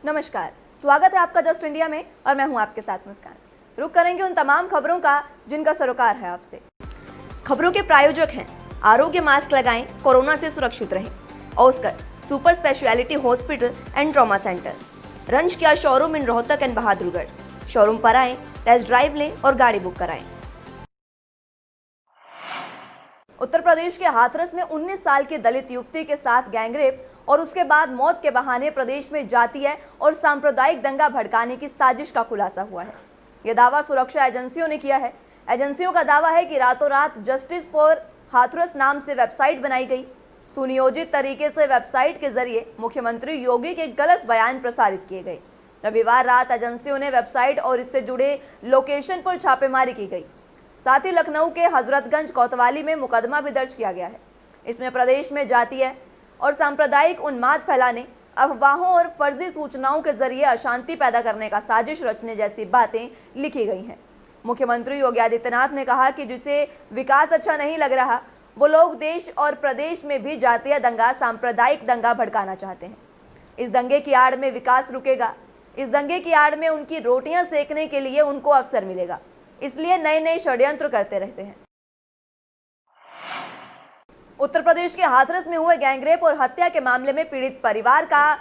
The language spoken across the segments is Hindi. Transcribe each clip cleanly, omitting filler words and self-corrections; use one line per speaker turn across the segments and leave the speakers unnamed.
नमस्कार, स्वागत है आपका जस्ट इंडिया में और मैं हूं आपके साथ मुस्कान। रुक करेंगे उन तमाम खबरों का जिनका सरोकार है आपसे। खबरों के प्रायोजक हैं आरोग्य मास्क लगाएं, कोरोना से सुरक्षित रहें। Oscar super speciality hospital and trauma centre, रंज किया showroom in Rohtak and Bahadurgarh. Showroom पर आएं, टेस्ट ड्राइव लें और गाड़ी बुक कराएं। उत्तर प्रदेश के हाथरस में 19 साल की दलित युवती के साथ गैंगरेप और उसके बाद मौत के बहाने प्रदेश में जातीय और सांप्रदायिक दंगा भड़काने की साजिश का खुलासा हुआ है। यह दावा सुरक्षा एजेंसियों ने किया है। एजेंसियों का दावा है कि रातों रात जस्टिस फॉर हाथरस नाम से वेबसाइट बनाई गई। सुनियोजित तरीके से वेबसाइट के जरिए मुख्यमंत्री योगी के गलत बयान प्रसारित किए गए। रविवार रात एजेंसियों ने वेबसाइट और इससे जुड़े लोकेशन पर छापेमारी की गई। साथ ही लखनऊ के हजरतगंज कोतवाली में मुकदमा भी दर्ज किया गया है। इसमें प्रदेश में जातीय और सांप्रदायिक उन्माद फैलाने, अफवाहों और फर्जी सूचनाओं के जरिए अशांति पैदा करने का साजिश रचने जैसी बातें लिखी गई हैं। मुख्यमंत्री योगी आदित्यनाथ ने कहा कि जिसे विकास अच्छा नहीं लग रहा, वो लोग देश और प्रदेश में भी जातीय दंगा, सांप्रदायिक दंगा भड़काना चाहते हैं। इस दंगे की आड़ में विकास रुकेगा। इस दंगे की आड़ में उनकी रोटियां सेकने के लिए उनको अवसर मिलेगा, इसलिए नए नए षड्यंत्र करते रहते हैं। उत्तर प्रदेश के हाथरस में हुए गैंगरेप और हत्या के मामले में पीड़ित परिवार का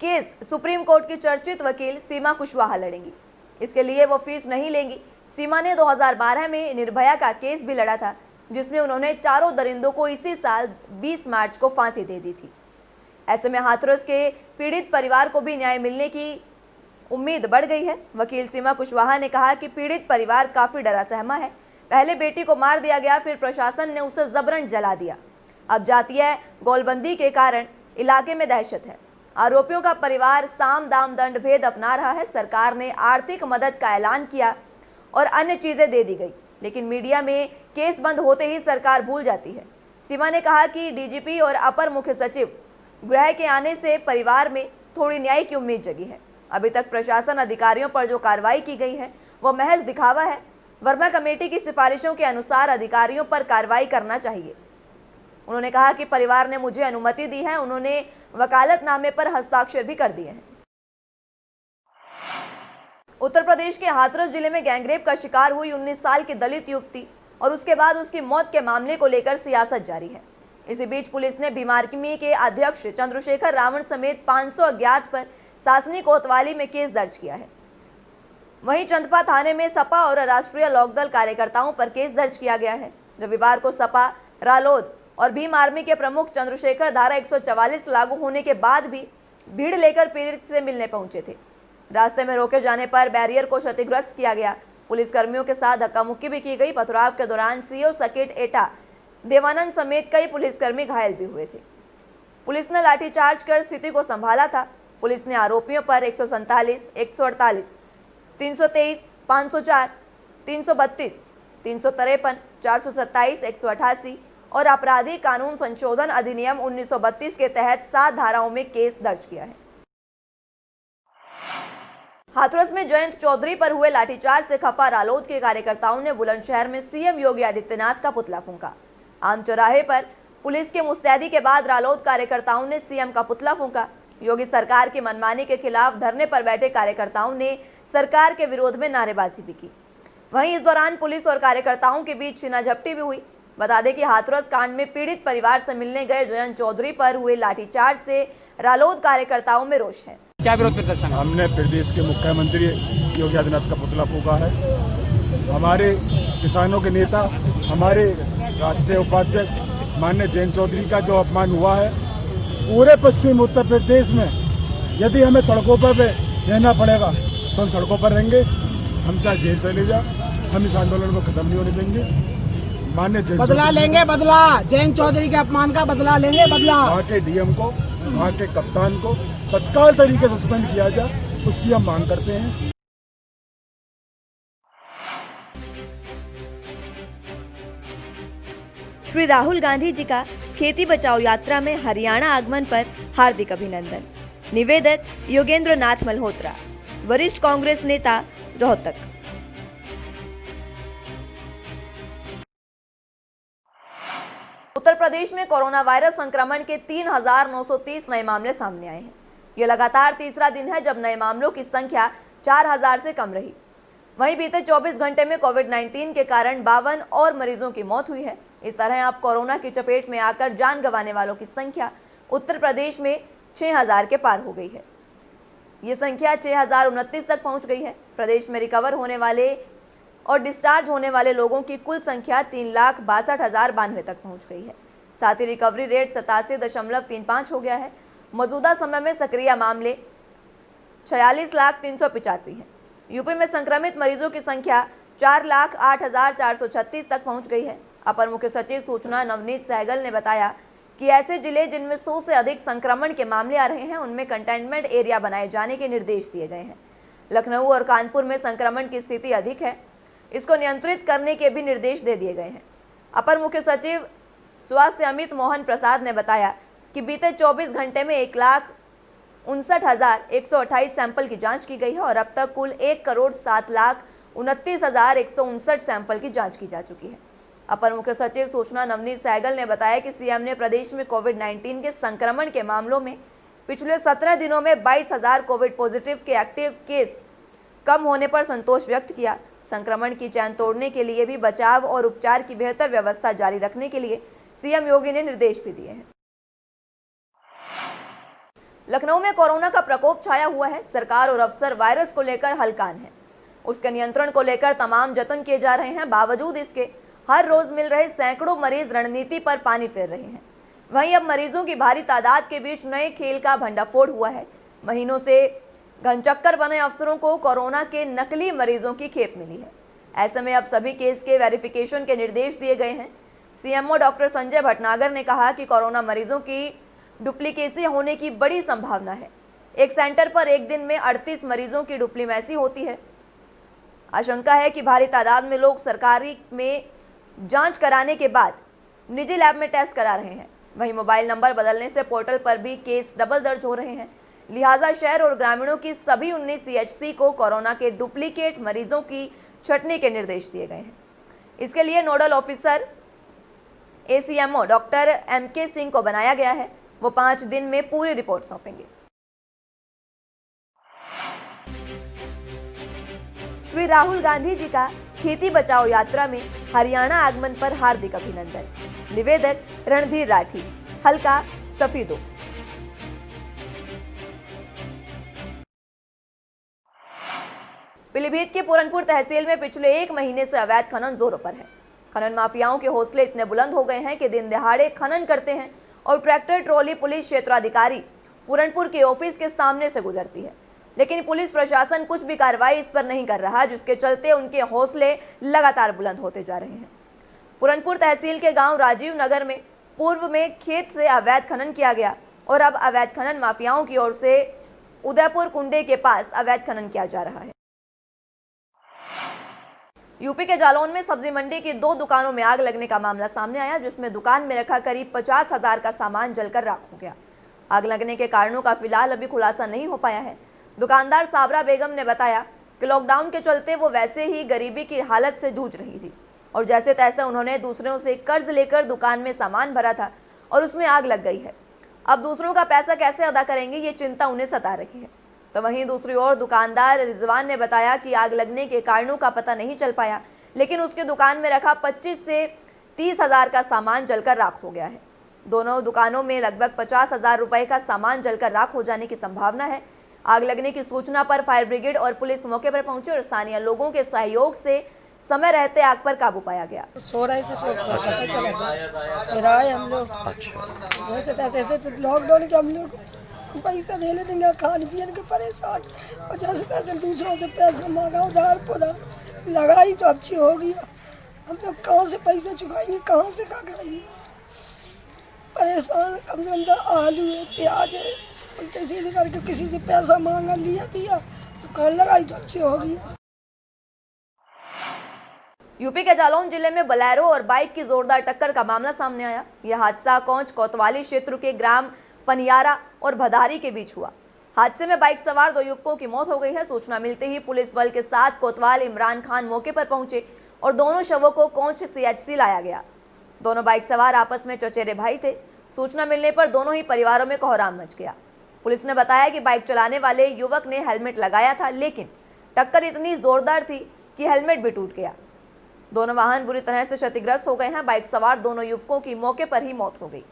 केस सुप्रीम कोर्ट की चर्चित वकील सीमा कुशवाहा लड़ेंगी। इसके लिए वो फीस नहीं लेंगी। सीमा ने 2012 में निर्भया का केस भी लड़ा था, जिसमें उन्होंने चारों दरिंदों को इसी साल 20 मार्च को फांसी दे दी थी। ऐसे में हाथरस के पीड़ित परिवार को भी न्याय मिलने की उम्मीद बढ़ गई है। वकील सीमा कुशवाहा ने कहा कि पीड़ित परिवार काफी डरा सहमा है। पहले बेटी को मार दिया गया, फिर प्रशासन ने उसे जबरन जला दिया। अब जातीय गोलबंदी के कारण इलाके में दहशत है। आरोपियों का परिवार साम दाम दंड भेद अपना रहा है। सरकार ने आर्थिक मदद का ऐलान किया और अन्य चीजें दे दी गई, लेकिन मीडिया में केस बंद होते ही सरकार भूल जाती है। सीमा ने कहा कि डीजीपी और अपर मुख्य सचिव गृह के आने से परिवार में थोड़ी न्याय की उम्मीद जगी है। अभी तक प्रशासन अधिकारियों पर जो कार्रवाई की गई है वो महज दिखावा है। वर्मा कमेटी की सिफारिशों के अनुसार अधिकारियों पर कार्रवाई करना चाहिए। उन्होंने कहा कि परिवार ने मुझे अनुमति दी है। उन्होंने वकालतनामे पर हस्ताक्षर भी कर दिए हैं। उत्तर प्रदेश के हाथरस जिले में गैंगरेप का शिकार हुई 19 साल की दलित युवती और उसके बाद उसकी मौत के मामले को लेकर सियासत जारी है। इसी बीच पुलिस ने भीमार्मी के अध्यक्ष चंद्रशेखर रावण समेत 500 अज्ञात पर सासनी कोतवाली में केस दर्ज किया है। वहीं चंदपा थाने में सपा और राष्ट्रीय लोकदल कार्यकर्ताओं पर केस दर्ज किया गया है। रविवार को सपा, रालोद और भीम आर्मी के प्रमुख चंद्रशेखर धारा 144 लागू होने के बाद भी भीड़ लेकर पीड़ित से मिलने पहुंचे थे। रास्ते में रोके जाने पर बैरियर को क्षतिग्रस्त किया गया। पुलिस कर्मियों के साथ धक्का मुक्की भी की गई। पथराव के दौरान सीओ सर्किट एटा देवानंद समेत कई पुलिसकर्मी घायल भी हुए थे। पुलिस ने लाठीचार्ज कर स्थिति को संभाला था। पुलिस ने आरोपियों पर 147, 148, 323, 504, 332, 353, 427, 188 और आपराधिक कानून संशोधन अधिनियम 1932 के तहत 7 धाराओं में केस दर्ज किया है। हाथरस में जयंत चौधरी पर हुए लाठीचार्ज से खफा रालोद के कार्यकर्ताओं ने बुलंदशहर में सीएम योगी आदित्यनाथ का पुतला फूंका। आम चौराहे पर पुलिस के मुस्तैदी के बाद रालोद कार्यकर्ताओं ने सीएम का पुतला फूंका। योगी सरकार की मनमानी के खिलाफ धरने पर बैठे कार्यकर्ताओं ने सरकार के विरोध में नारेबाजी भी की। वहीं इस दौरान पुलिस और कार्यकर्ताओं के बीच छीना-झपटी भी हुई। बता दें कि हाथरस कांड में पीड़ित परिवार से मिलने गए जयंत चौधरी पर हुए लाठीचार्ज से रालोद कार्यकर्ताओं में रोष है।
क्या विरोध प्रदर्शन?
हमने प्रदेश के मुख्यमंत्री योगी आदित्यनाथ का पुतला फूंका है। हमारे किसानों के नेता, हमारे राष्ट्रीय उपाध्यक्ष माननीय जयंत चौधरी का जो अपमान हुआ है, पूरे पश्चिम उत्तर प्रदेश में यदि हमें सड़कों पर रहना पड़ेगा तो हम सड़कों पर रहेंगे। हम चाहे जेल चले जाए, हम इस आंदोलन को खत्म नहीं होने देंगे। माननीय
बदला लेंगे, बदला जयंत चौधरी के अपमान का बदला लेंगे, बदला।
वहाँ के डीएम को, वहाँ के कप्तान को तत्काल तरीके से सस्पेंड किया जाए, उसकी हम मांग करते हैं।
श्री राहुल गांधी जी का खेती बचाओ यात्रा में हरियाणा आगमन पर हार्दिक अभिनंदन। निवेदक योगेंद्र नाथ मल्होत्रा, वरिष्ठ कांग्रेस नेता, रोहतक। उत्तर प्रदेश में कोरोना वायरस संक्रमण के 3,930 नए मामले सामने आए हैं। यह लगातार तीसरा दिन है जब नए मामलों की संख्या 4000 से कम रही। वहीं बीते 24 घंटे में कोविड-19 के कारण 52 और मरीजों की मौत हुई है। इस तरह अब कोरोना की चपेट में आकर जान गंवाने वालों की संख्या उत्तर प्रदेश में 6000 के पार हो गई है। ये संख्या 6029 तक पहुंच गई है। प्रदेश में रिकवर होने वाले और डिस्चार्ज होने वाले लोगों की कुल संख्या 3,62,092 तक पहुंच गई है। साथ ही रिकवरी रेट 87.35 हो गया है। मौजूदा समय में सक्रिय मामले 46,385 हैं। यूपी में संक्रमित मरीजों की संख्या 4,08,436 तक पहुंच गई है। अपर मुख्य सचिव सूचना नवनीत सहगल ने बताया कि ऐसे जिले जिनमें 100 से अधिक संक्रमण के मामले आ रहे हैं उनमें कंटेनमेंट एरिया बनाए जाने के निर्देश दिए गए हैं। लखनऊ और कानपुर में संक्रमण की स्थिति अधिक है, इसको नियंत्रित करने के भी निर्देश दे दिए गए हैं। अपर मुख्य सचिव स्वास्थ्य अमित मोहन प्रसाद ने बताया कि बीते 24 घंटे में 1,59,128 सैंपल की जांच की गई है और अब तक कुल 1,07,29,159 सैंपल की जांच की जा चुकी है। अपर मुख्य सचिव सूचना नवनीत सहगल ने बताया कि सीएम ने प्रदेश में कोविड-19 के संक्रमण के मामलों में पिछले 17 दिनों में 22,000 कोविड पॉजिटिव के एक्टिव केस कम होने पर संतोष व्यक्त किया। संक्रमण की चैन तोड़ने के लिए भी बचाव और उपचार की बेहतर व्यवस्था जारी रखने के लिए सीएम योगी ने निर्देश भी दिए हैं। लखनऊ में कोरोना का प्रकोप छाया हुआ है। सरकार और अफसर वायरस को लेकर हलकान है। उसके नियंत्रण को लेकर तमाम जतन किए जा रहे हैं। बावजूद इसके हर रोज मिल रहे सैकड़ों मरीज रणनीति पर पानी फेर रहे हैं। वहीं अब मरीजों की भारी तादाद के बीच नए खेल का भंडाफोड़ हुआ है। महीनों से घनचक्कर बने अफसरों को कोरोना के नकली मरीजों की खेप मिली है। ऐसे में अब सभी केस के वेरिफिकेशन के निर्देश दिए गए हैं। सीएमओ डॉक्टर संजय भटनागर ने कहा कि कोरोना मरीजों की डुप्लीकेसी होने की बड़ी संभावना है। एक सेंटर पर एक दिन में 38 मरीजों की डुप्लीमेसी होती है। आशंका है कि भारी तादाद में लोग सरकारी में जांच कराने के बाद निजी लैब में टेस्ट करा रहे हैं। वहीं मोबाइल नंबर बदलने से पोर्टल पर भी केस डबल दर्ज हो रहे हैं। लिहाजा शहर और ग्रामीणों की सभी 19 सीएचसी को कोरोना के डुप्लीकेट मरीजों की छंटनी के निर्देश दिए गए हैं। इसके लिए nodal officer ACMO doctor MK Singh को बनाया गया है। वो 5 दिन में पूरी रिपोर्ट सौंपेंगे। श्री राहुल गांधी जी का खेती बचाओ यात्रा में हरियाणा आगमन पर हार्दिक अभिनंदन। निवेदक रणधीर राठी, हल्का सफीदो। पीलीभीत के पूरनपुर तहसील में पिछले 1 महीने से अवैध खनन जोरों पर है। खनन माफियाओं के हौसले इतने बुलंद हो गए हैं कि दिन दहाड़े खनन करते हैं और ट्रैक्टर ट्रॉली पुलिस क्षेत्राधिकारी पूरनपुर के ऑफिस के सामने से गुजरती है, लेकिन पुलिस प्रशासन कुछ भी कार्रवाई इस पर नहीं कर रहा, जिसके चलते उनके हौसले लगातार बुलंद होते जा रहे हैं। पूरनपुर तहसील के गांव राजीव नगर में पूर्व में खेत से अवैध खनन किया गया और अब अवैध खनन माफियाओं की ओर से उदयपुर कुंडे के पास अवैध खनन किया जा रहा है। यूपी के जालौन में सब्जी मंडी की 2 दुकानों में आग लगने का मामला सामने आया, जिसमें दुकान में रखा करीब 50,000 का सामान जलकर राख हो गया। आग लगने के कारणों का फिलहाल अभी खुलासा नहीं हो पाया है। दुकानदार साबरा बेगम ने बताया कि लॉकडाउन के चलते वो वैसे ही गरीबी की हालत से जूझ रही थी और जैसे तैसे उन्होंने दूसरों से कर्ज लेकर दुकान में सामान भरा था और उसमें आग लग गई है। अब दूसरों का पैसा कैसे अदा करेंगे, ये चिंता उन्हें सता रही है। तो वहीं दूसरी ओर दुकानदार रिजवान ने बताया कि आग लगने के कारणों का पता नहीं चल पाया, लेकिन उसके दुकान में रखा 25 से 30,000 का सामान जलकर राख हो गया है। दोनों दुकानों में लगभग 50,000 रुपए का सामान जलकर राख हो जाने की संभावना है। आग लगने की सूचना पर फायर ब्रिगेड और पुलिस मौके पर पहुंचे और स्थानीय लोगों के सहयोग से समय रहते आग पर काबू पाया गया।
सो रहे थे, फिर आए हम लोग। वैसे तैसे लॉकडाउन के हम लोग पैसा दे लेते हैं, खान पीन के परेशान और जैसे तैसे दूसरों से पैसा मांगा, उधार पुधार लगाई तो अच्छी होगी। हम लोग कहाँ से पैसा चुकाएंगे, कहाँ से क्या करेंगे, परेशान। कम से कम आलू है, प्याज है, उल्टे सीधे करके किसी से पैसा मांगा, लिया दिया, दुकान लगाई तो अच्छी होगी।
यूपी के जालौन जिले में बोलेरो और बाइक की जोरदार टक्कर का मामला सामने आया। यह हादसा कोंच कोतवाली क्षेत्र के ग्राम पनियारा और भदारी के बीच हुआ। हादसे में बाइक सवार 2 युवकों की मौत हो गई है। सूचना मिलते ही पुलिस बल के साथ कोतवाल इमरान खान मौके पर पहुंचे और दोनों शवों को कोंच सीएचसी लाया गया। दोनों बाइक सवार आपस में चचेरे भाई थे। सूचना मिलने पर दोनों ही परिवारों में कोहराम मच गया। पुलिस ने बताया कि बाइक चलाने वाले युवक ने हेलमेट लगाया था, लेकिन टक्कर इतनी जोरदार थी कि हेलमेट भी टूट गया। दोनों वाहन बुरी तरह से क्षतिग्रस्त हो गए हैं। बाइक सवार दोनों युवकों की मौके पर ही मौत हो गई।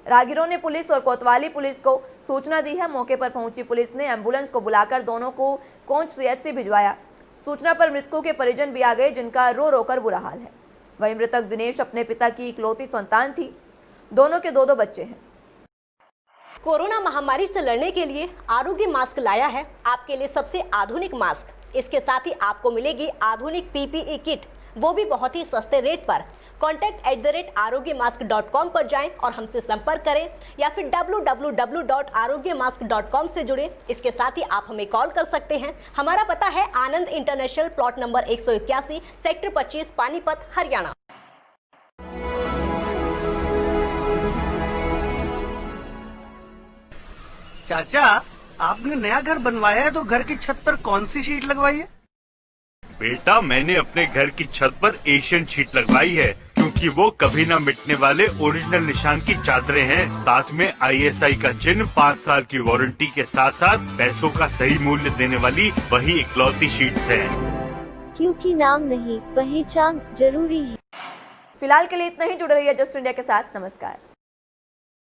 राहगीरों ने पुलिस और कोतवाली पुलिस को सूचना दी है। मौके पर पहुंची पुलिस ने एम्बुलेंस को बुलाकर दोनों को कोंच सीएचसी भिजवाया। सूचना पर मृतकों के परिजन भी आ गए, जिनका रो रो कर बुरा हाल है। वहीं मृतक दिनेश अपने पिता की इकलौती संतान थी। दोनों के दो बच्चे हैं।
कोरोना महामारी से लड़ने के लिए आरोग्य मास्क लाया है आपके लिए सबसे आधुनिक मास्क। इसके साथ ही आपको मिलेगी आधुनिक पीपीई किट, वो भी बहुत ही सस्ते रेट पर। contact@arogyamask.com पर जाएं और हमसे संपर्क करें या फिर www.arogyamask.com से जुड़ें। इसके साथ ही आप हमें कॉल कर सकते हैं। हमारा पता है Anand international, plot number 181, sector 25, Panipat, Haryana.
चाचा, आपने नया घर बनवाया है तो घर की छत पर कौन सी शीट लगवाई है?
बेटा, मैंने अपने घर की छत पर एशियन शीट लगवाई है, क्योंकि वो कभी न मिटने वाले ओरिजिनल निशान की चादरें हैं। साथ में ISI का चिन्ह, 5 साल की वारंटी के साथ साथ पैसों का सही मूल्य देने वाली वही इकलौती शीट्स हैं।
क्योंकि नाम नहीं, पहचान जरूरी है।
फिलहाल के लिए इतना ही। जुड़े रहिए जस्ट इंडिया के साथ। नमस्कार।